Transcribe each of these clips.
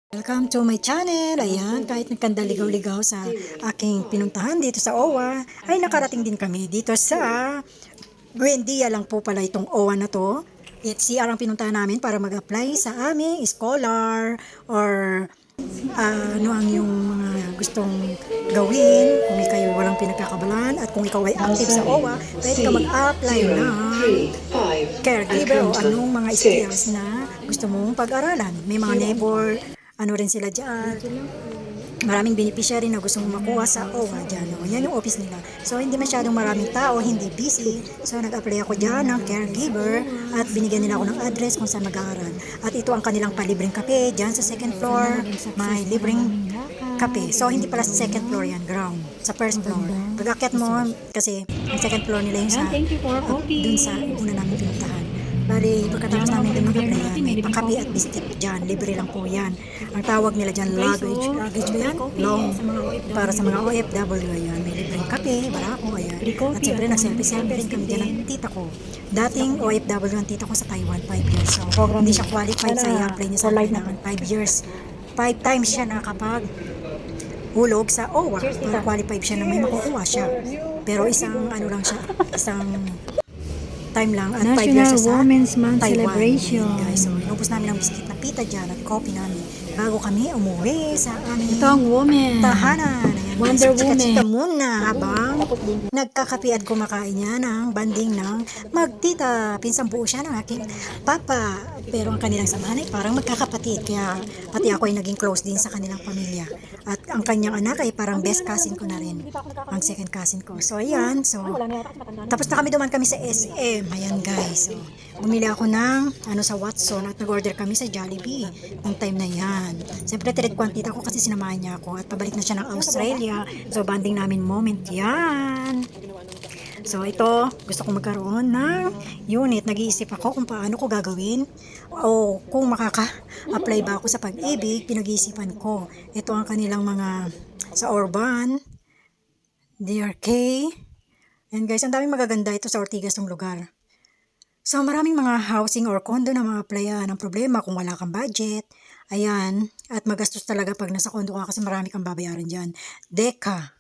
Welcome to my channel. Ayan, kahit nagkandaligaw-ligaw sa aking pinuntahan dito sa OWA, ay nakarating din kami dito sa Buendia lang po pala itong OWA na to. It's CR ang pinuntahan namin para mag-apply sa aming scholar or ano ang yung mga gustong gawin kung kayo walang pinagkakabalan at kung ikaw ay active sa OWA, pwede ka mag-apply ng caregiver o anong mga skills na gusto mong pag-aralan. May mga neighbor, ano rin sila dyan. Maraming beneficiary na gusto mong makuha sa OWA dyan. O, yan yung office nila. So, hindi masyadong maraming tao, hindi busy. So, nag-apply ako dyan ng caregiver at binigyan nila ako ng address kung saan mag-aaral. At ito ang kanilang palibreng kape. Dyan sa second floor, may libreng kape. So, hindi pala sa second floor yan, ground. Sa first floor. Pag-akyat mo, kasi ang second floor nila yung sa, dun sa una namin pinuntahan. Bali, pagkatapos namin din mag-applyan, may pangkapi at biscuit dyan. Libre lang po yan. Ang tawag nila dyan, luggage. Luggage ba yan? Long. Para sa mga OFW, ayan. May libreng kape, barako, ayan. At siyempre, nag-selfie-selfie rin kami dyan ng tita ko. Dating OFW ang tita ko sa Taiwan, 5 years. So, hindi siya qualified sa i-apply niya sa life naman. 5 years. 5 times siya nakapag hulog sa OWA. Para qualified siya na may makukuha siya. Pero isang, ano lang siya, isang time lang at 5 years sa Women's Month Taiwan. celebration. Guys, so inubos namin ang biscuit na pita dyan at coffee namin bago kami umuwi sa aming Ito ang woman. tahanan. Ayan, Wonder guys, chika-chika Woman. muna habang nagkakape at kumakain niya ng banding ng magtita. Pinsang buo siya ng aking papa. Pero ang kanilang samahan ay parang magkakapatid. Kaya pati ako ay naging close din sa kanilang pamilya. At ang kanyang anak ay parang best cousin ko na rin. Ang second cousin ko. So ayan. So, tapos na kami duman kami sa SM. Ayan guys. So, bumili ako ng ano sa Watson at nag-order kami sa Jollibee ng time na yan. Siyempre tired quantity ako kasi sinamahan niya ako at pabalik na siya ng Australia. So banding namin moment yan. So ito, gusto ko magkaroon ng unit. Nag-iisip ako kung paano ko gagawin o kung makaka-apply ba ako sa Pag-ibig. Pinag-iisipan ko. Ito ang kanilang mga sa Urban, DRK. And guys, ang daming magaganda ito sa Ortigas ng lugar. So maraming mga housing or condo na ma-applyan. Ang problema kung wala kang budget, ayan, at magastos talaga pag nasa condo ka kasi marami kang babayaran dyan. Deca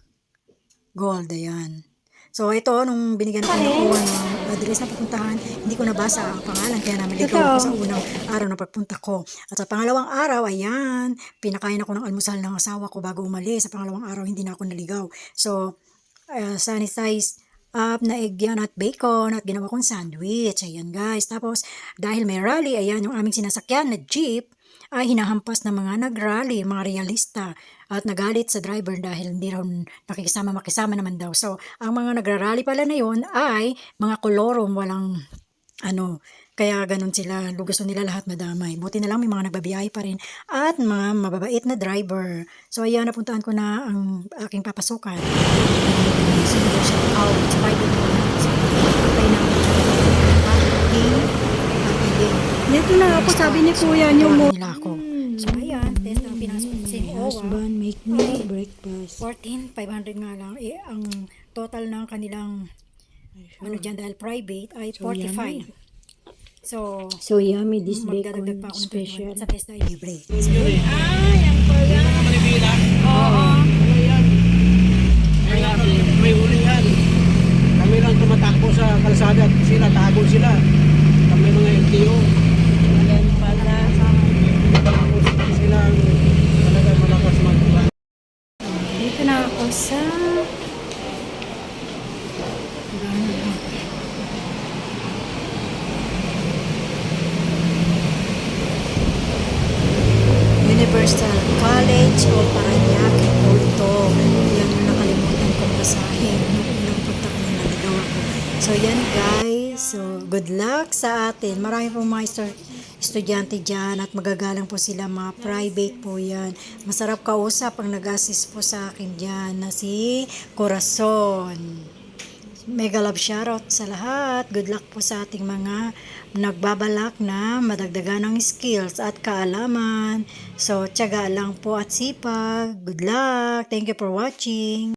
Gold, ayan. So ito, nung binigyan ko ng address na pupuntahan, hindi ko nabasa ang pangalan, kaya naman ligaw ako sa unang araw na pagpunta ko. At sa pangalawang araw, ayan, pinakain ako ng almusal ng asawa ko bago umalis. Sa pangalawang araw, hindi na ako naligaw. So, sanitize up na egg yan at bacon at ginawa kong sandwich. Ayan guys. Tapos, dahil may rally, ayan, yung aming sinasakyan na jeep, ay hinahampas ng mga nag-rally, mga realista, at nagalit sa driver dahil hindi raw makisama naman daw. So, ang mga nagra-rally pala na yun ay mga kolorom, walang ano, kaya ganun sila, gusto nila lahat madamay. Buti na lang may mga nagbabiyahe pa rin at mga mababait na driver. So, ayan, napuntahan ko na ang aking papasukan. Sunod siya out sa private mo. So, apply na Dito na ako, sabi ni Kuya niyo mo. nila ako. So, ayan, test ang pinasok ko sa OWA. Husband, make me breakfast. 14,500 nga lang. Eh, ang total ng kanilang ano dyan dahil private ay 45. So, So yummy, this magdadagdag bacon pa ako ng special. 21 sa test ay libre. May hulihan. Kami lang tumatakbo sa kalsada at sila, tago sila. Kami mga LTO. Sila ang talaga malakas magkuhan. Dito na ako sa Universal College o Paranaque po ito. Yan yung nakalimutan kong basahin nung unang punta ko na naligaw ako. So yan guys, so good luck sa atin. Marami pong mga estudyante dyan at magagalang po sila, mga private po yan. Masarap kausap ang nag-assist po sa akin dyan na si Corazon. Mega love shoutout sa lahat. Good luck po sa ating mga nagbabalak na madagdagan ng skills at kaalaman. So, tiyaga lang po at sipag. Good luck. Thank you for watching.